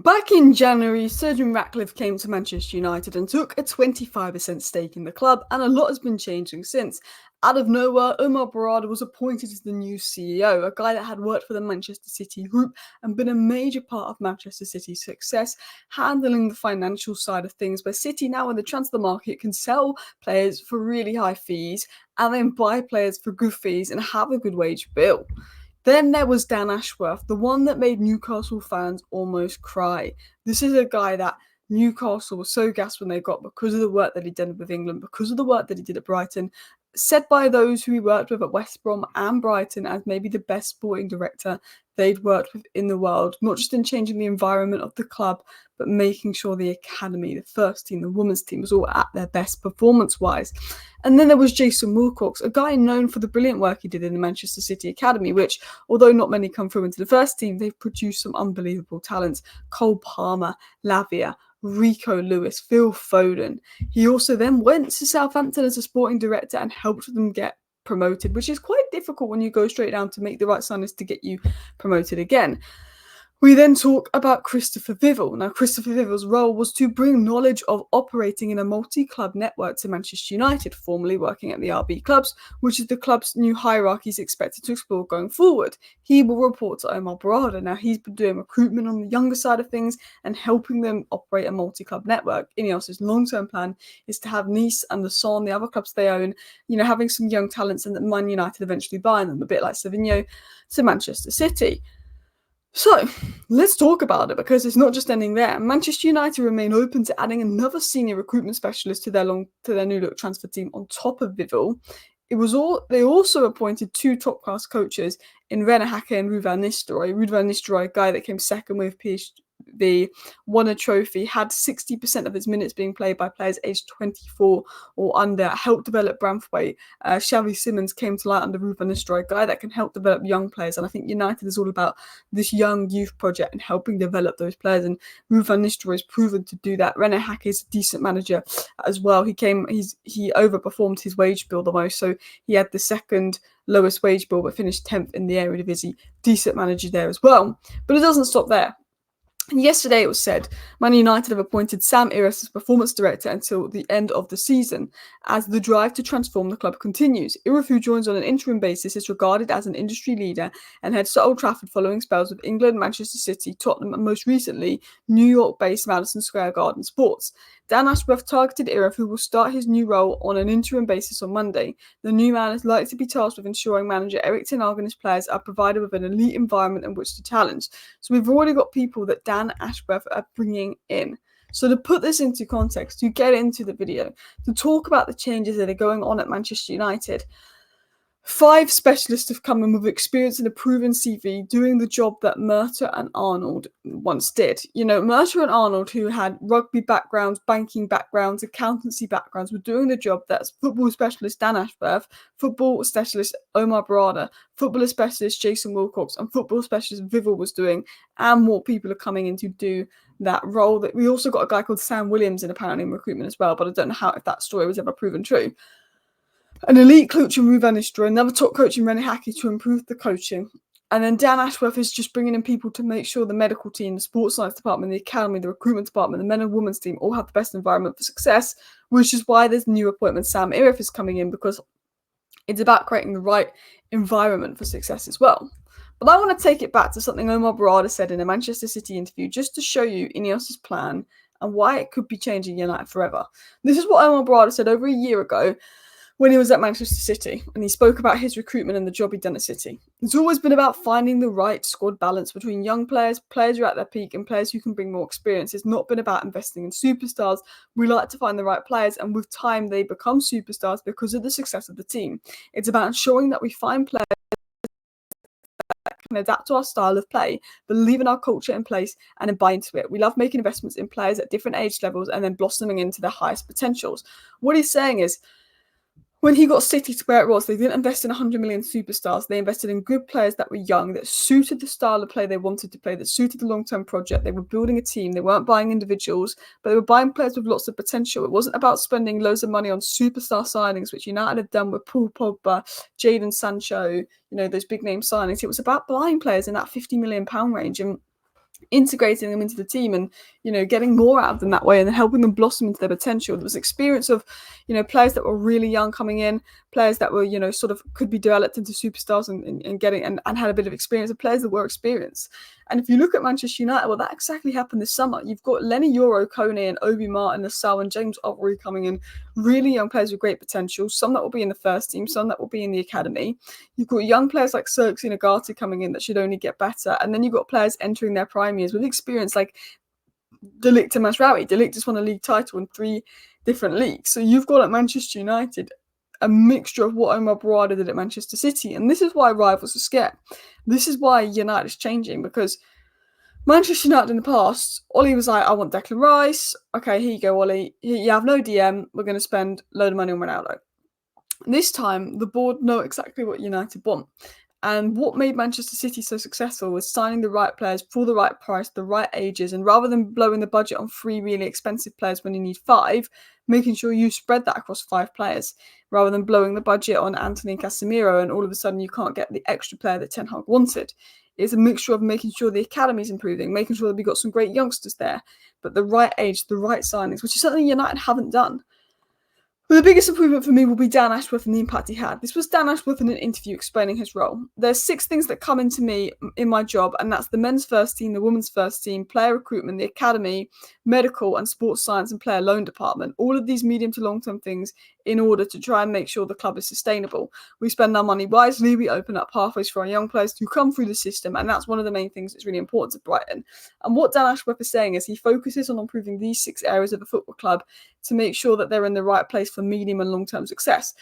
Back in January, Sir Jim Ratcliffe came to Manchester United and took a 25% stake in the club, and a lot has been changing since. Out of nowhere, Omar Berrada was appointed as the new CEO, a guy that had worked for the Manchester City group and been a major part of Manchester City's success, handling the financial side of things, where City now in the transfer market can sell players for really high fees and then buy players for good fees and have a good wage bill. Then there was Dan Ashworth, the one that made Newcastle fans almost cry. This is a guy that Newcastle was so gassed when they got because of the work that he did with England, because of the work that he did at Brighton, said by those who he worked with at West Brom and Brighton as maybe the best sporting director they'd worked with in the world, not just in changing the environment of the club, but making sure the academy, the first team, the women's team was all at their best performance-wise. And then there was Jason Wilcox, a guy known for the brilliant work he did in the Manchester City Academy, which, although not many come through into the first team, they've produced some unbelievable talents. Cole Palmer, Lavia, Rico Lewis, Phil Foden. He also then went to Southampton as a sporting director and helped them get promoted, which is quite difficult when you go straight down to make the right signings to get you promoted again. We then talk about Christopher Vivell. Now, Christopher Vivell's role was to bring knowledge of operating in a multi-club network to Manchester United, formerly working at the RB clubs, which is the club's new hierarchy is expected to explore going forward. He will report to Omar Berrada. Now, he's been doing recruitment on the younger side of things and helping them operate a multi-club network. INEOS' long-term plan is to have Nice and the Son, the other clubs they own, having some young talents, and that Man United eventually buying them, a bit like Savinho to Manchester City. So, let's talk about it, because it's not just ending there. Manchester United remain open to adding another senior recruitment specialist to their new look transfer team on top of Vivell. They also appointed two top-class coaches in René Hakke and Ruud van Nistelrooy. Ruud van Nistelrooy, a guy that came second with PSV, won a trophy, had 60% of his minutes being played by players aged 24 or under, helped develop Branthwaite. Xavi Simons came to light under Ruud van Nistelrooy, a guy that can help develop young players, and I think United is all about this young youth project and helping develop those players, and Ruud van Nistelrooy has proven to do that. René Hakke is a decent manager as well. He overperformed his wage bill the most, so he had the second lowest wage bill but finished 10th in the Eredivisie. Decent manager there as well. But it doesn't stop there. And yesterday it was said Man United have appointed Sam Iris as performance director until the end of the season, as the drive to transform the club continues. Iris, who joins on an interim basis, is regarded as an industry leader and heads to Old Trafford following spells with England, Manchester City, Tottenham, and most recently, New York-based Madison Square Garden Sports. Dan Ashworth targeted Iris, who will start his new role on an interim basis on Monday. The new man is likely to be tasked with ensuring manager Erik ten Hag and his players are provided with an elite environment in which to challenge. So we've already got people that Dan Ashworth are bringing in. So to put this into context, to get into the video, to talk about the changes that are going on at Manchester United, 5 specialists have come in with experience and a proven CV doing the job that Murtagh and Arnold once did. Murtagh and Arnold, who had rugby backgrounds, banking backgrounds, accountancy backgrounds, were doing the job that football specialist Dan Ashworth, football specialist Omar Berrada, football specialist Jason Wilcox, and football specialist Vivell was doing, and more people are coming in to do that role. That we also got a guy called Sam Williams in apparently in recruitment as well, but I don't know if that story was ever proven true. An elite coach in Ruud van Nistelrooy, another top coach in René Hakke to improve the coaching. And then Dan Ashworth is just bringing in people to make sure the medical team, the sports science department, the academy, the recruitment department, the men and women's team all have the best environment for success, which is why there's new appointment Sam Iris is coming in, because it's about creating the right environment for success as well. But I want to take it back to something Omar Berrada said in a Manchester City interview, just to show you INEOS' plan and why it could be changing United forever. This is what Omar Berrada said over a year ago when he was at Manchester City, and he spoke about his recruitment and the job he'd done at City. It's always been about finding the right squad balance between young players, players who are at their peak, and players who can bring more experience. It's not been about investing in superstars. We like to find the right players, and with time, they become superstars because of the success of the team. It's about ensuring that we find players that can adapt to our style of play, believe in our culture in place, and then buy into it. We love making investments in players at different age levels and then blossoming into their highest potentials. What he's saying is, when he got City to where it was, they didn't invest in 100 million superstars. They invested in good players that were young, that suited the style of play they wanted to play, that suited the long-term project. They were building a team. They weren't buying individuals, but they were buying players with lots of potential. It wasn't about spending loads of money on superstar signings, which United had done with Paul Pogba, Jadon Sancho, those big-name signings. It was about buying players in that £50 million range. And integrating them into the team and, getting more out of them that way and then helping them blossom into their potential. There was experience of, players that were really young coming in, players that were, sort of could be developed into superstars and getting and had a bit of experience, and players that were experienced. And if you look at Manchester United, well, that exactly happened this summer. You've got Lenny Yoro, Kone, and Obi Martin, Nassau, and James Ottery coming in, really young players with great potential, some that will be in the first team, some that will be in the academy. You've got young players like Xerxes and Agati coming in that should only get better. And then you've got players entering their prime years with experience like De Ligt and Masraoui. De Ligt just won a league title in 3 different leagues. So you've got at Manchester United a mixture of what Omar Berrada did at Manchester City. And this is why rivals are scared. This is why United is changing, because Manchester United in the past, Ollie was like, I want Declan Rice. Okay, here you go, Ollie. You have no DM. We're going to spend a load of money on Ronaldo. This time, the board know exactly what United want. And what made Manchester City so successful was signing the right players for the right price, the right ages, and rather than blowing the budget on 3 really expensive players when you need 5, making sure you spread that across 5 players, rather than blowing the budget on Anthony and Casemiro and all of a sudden you can't get the extra player that Ten Hag wanted. It's a mixture of making sure the academy's improving, making sure that we've got some great youngsters there, but the right age, the right signings, which is something United haven't done. But the biggest improvement for me will be Dan Ashworth and the impact he had. This was Dan Ashworth in an interview explaining his role. There's 6 things that come into me in my job, and that's the men's first team, the women's first team, player recruitment, the academy, medical and sports science and player loan department. All of these medium to long-term things in order to try and make sure the club is sustainable. We spend our money wisely, we open up pathways for our young players to come through the system, and that's one of the main things that's really important to Brighton. And what Dan Ashworth is saying is he focuses on improving these 6 areas of the football club to make sure that they're in the right place for medium and long-term success.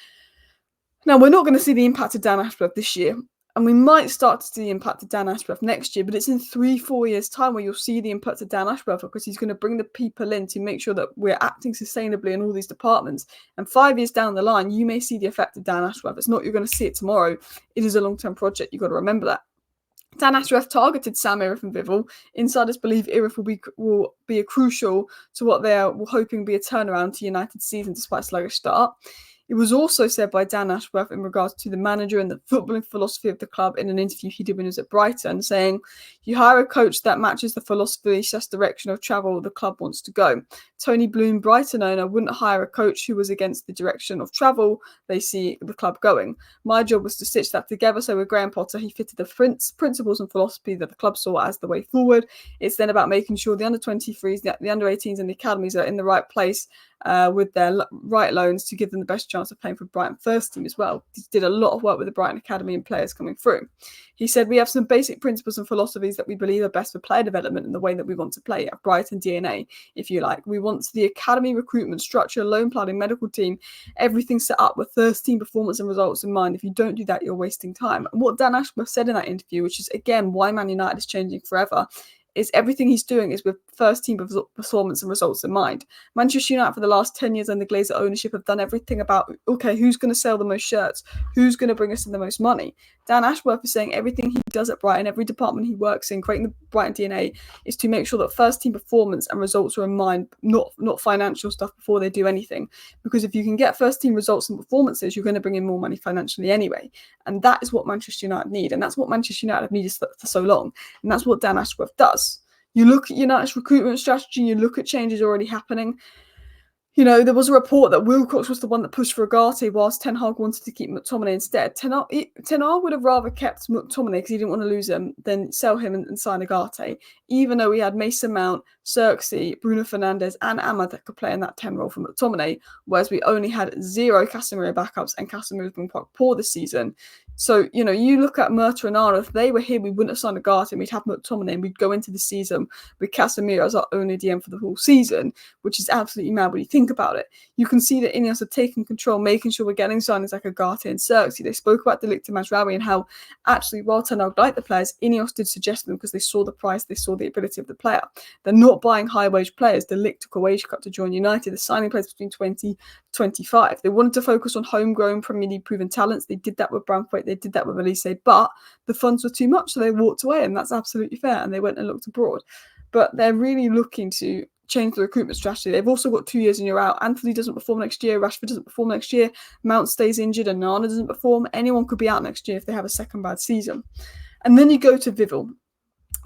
Now, we're not going to see the impact of Dan Ashworth this year, and we might start to see the impact of Dan Ashworth next year, but it's in 3-4 years' time where you'll see the impact of Dan Ashworth, because he's going to bring the people in to make sure that we're acting sustainably in all these departments. And 5 years down the line, you may see the effect of Dan Ashworth. It's not you're going to see it tomorrow. It is a long-term project. You've got to remember that. Dan Ashworth targeted Sam Irif and Vivell. Insiders believe Irif will be a crucial to what they are hoping will be a turnaround to United's season despite a sluggish start. It was also said by Dan Ashworth in regards to the manager and the footballing philosophy of the club in an interview he did when he was at Brighton, saying, you hire a coach that matches the philosophy / direction of travel the club wants to go. Tony Bloom, Brighton owner, wouldn't hire a coach who was against the direction of travel they see the club going. My job was to stitch that together, so with Graham Potter, he fitted the principles and philosophy that the club saw as the way forward. It's then about making sure the under-23s, the under-18s and the academies are in the right place with their right loans to give them the best chance of playing for Brighton first team as well. He did a lot of work with the Brighton Academy and players coming through. He said, we have some basic principles and philosophies that we believe are best for player development and the way that we want to play at Brighton DNA, if you like. We want the academy recruitment structure, loan planning, medical team, everything set up with first team performance and results in mind. If you don't do that, you're wasting time. And what Dan Ashworth said in that interview, which is again why Man United is changing forever, is everything he's doing is with first team performance and results in mind. Manchester United for the last 10 years under Glazer ownership have done everything about, okay, who's going to sell the most shirts? Who's going to bring us in the most money? Dan Ashworth is saying everything he does at Brighton, every department he works in, creating the Brighton DNA, is to make sure that first team performance and results are in mind, not financial stuff before they do anything. Because if you can get first team results and performances, you're going to bring in more money financially anyway. And that is what Manchester United need. And that's what Manchester United have needed for so long. And that's what Dan Ashworth does. You look at United's recruitment strategy, you look at changes already happening. You know, there was a report that Wilcox was the one that pushed for Agati whilst Ten Hag wanted to keep McTominay instead. Ten Hag would have rather kept McTominay because he didn't want to lose him than sell him and sign Agati, even though we had Mason Mount, Xerxes, Bruno Fernandes and Ahmad that could play in that 10 role for McTominay, whereas we only had 0 Casemiro backups and Casemiro's been quite poor this season. So, you know, you look at Murta and Arnold, if they were here, we wouldn't have signed Agati and we'd have McTominay and we'd go into the season with Casemiro as our only DM for the whole season, which is absolutely mad when you think about it. You can see that INEOS are taking control, making sure we're getting signings like Agati and Xerxes. They spoke about De Ligt and Masraoui and how actually, while Ten Hag liked the players, INEOS did suggest them because they saw the price, they saw the ability of the player. They're not buying high-wage players. De Ligt took a wage cut to join United. They're signing players between 20 25. They wanted to focus on homegrown Premier League proven talents. They did that with Branthwaite, they did that with Elise, but the funds were too much, so they walked away, and that's absolutely fair, and they went and looked abroad. But they're really looking to change the recruitment strategy. They've also got 2 years and you're out. Anthony doesn't perform next year, Rashford doesn't perform next year, Mount stays injured and Nana doesn't perform. Anyone could be out next year if they have a second bad season. And then you go to Vivell.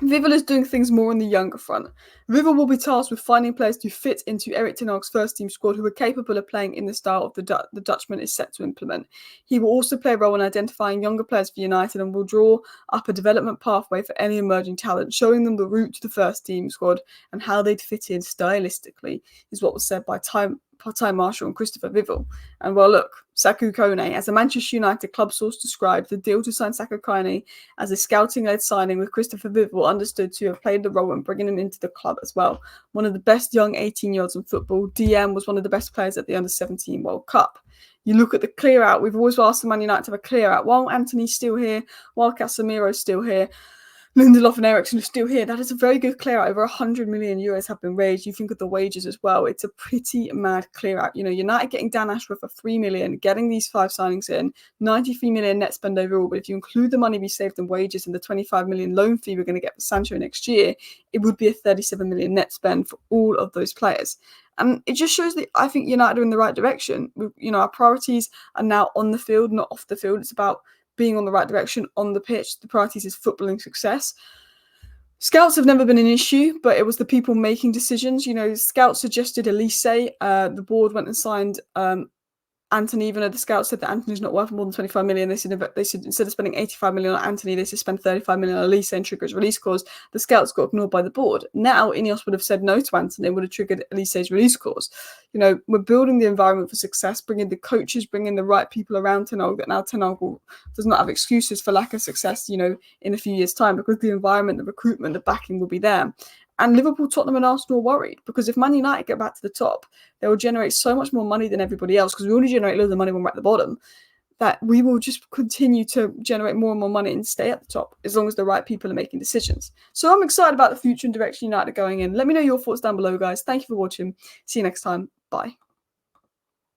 Vivell is doing things more on the younger front. Vivell will be tasked with finding players to fit into Erik ten Hag's first team squad who are capable of playing in the style of the Dutchman is set to implement. He will also play a role in identifying younger players for United and will draw up a development pathway for any emerging talent, showing them the route to the first team squad and how they'd fit in stylistically, is what was said by Ty Marshall and Christopher Vivell. And well, look, Saku Kone, as a Manchester United club source described, the deal to sign Saku Kone as a scouting-led signing with Christopher Vivell understood to have played the role in bringing him into the club as well. One of the best young 18-year-olds in football, DM was one of the best players at the Under-17 World Cup. You look at the clear-out, we've always asked the Man United to have a clear-out. While Antony's still here, while Casemiro's still here, Lindelof and Eriksson are still here. That is a very good clear out. Over 100 million euros have been raised. You think of the wages as well. It's a pretty mad clear out. You know, United getting Dan Ashworth for 3 million, getting these 5 signings in, 93 million net spend overall. But if you include the money we saved in wages and the 25 million loan fee we're going to get for Sancho next year, it would be a 37 million net spend for all of those players. And it just shows that I think United are in the right direction. Our priorities are now on the field, not off the field. It's about being on the right direction on the pitch. The priorities is footballing success. Scouts have never been an issue, but it was the people making decisions. Scouts suggested Elise. The board went and signed Antony, even though the scouts said that Antony's not worth more than 25 million. They said instead of spending 85 million on Antony, they should spend 35 million on Elise and trigger his release clause. The scouts got ignored by the board. Now, INEOS would have said no to Antony, would have triggered Elise's release clause. We're building the environment for success, bringing the coaches, bringing the right people around ten Hag. That now ten Hag does not have excuses for lack of success, in a few years' time, because the environment, the recruitment, the backing will be there. And Liverpool, Tottenham and Arsenal are worried because if Man United get back to the top, they will generate so much more money than everybody else, because we only generate loads of money when we're at the bottom, that we will just continue to generate more and more money and stay at the top as long as the right people are making decisions. So I'm excited about the future and direction United are going in. Let me know your thoughts down below, guys. Thank you for watching. See you next time. Bye.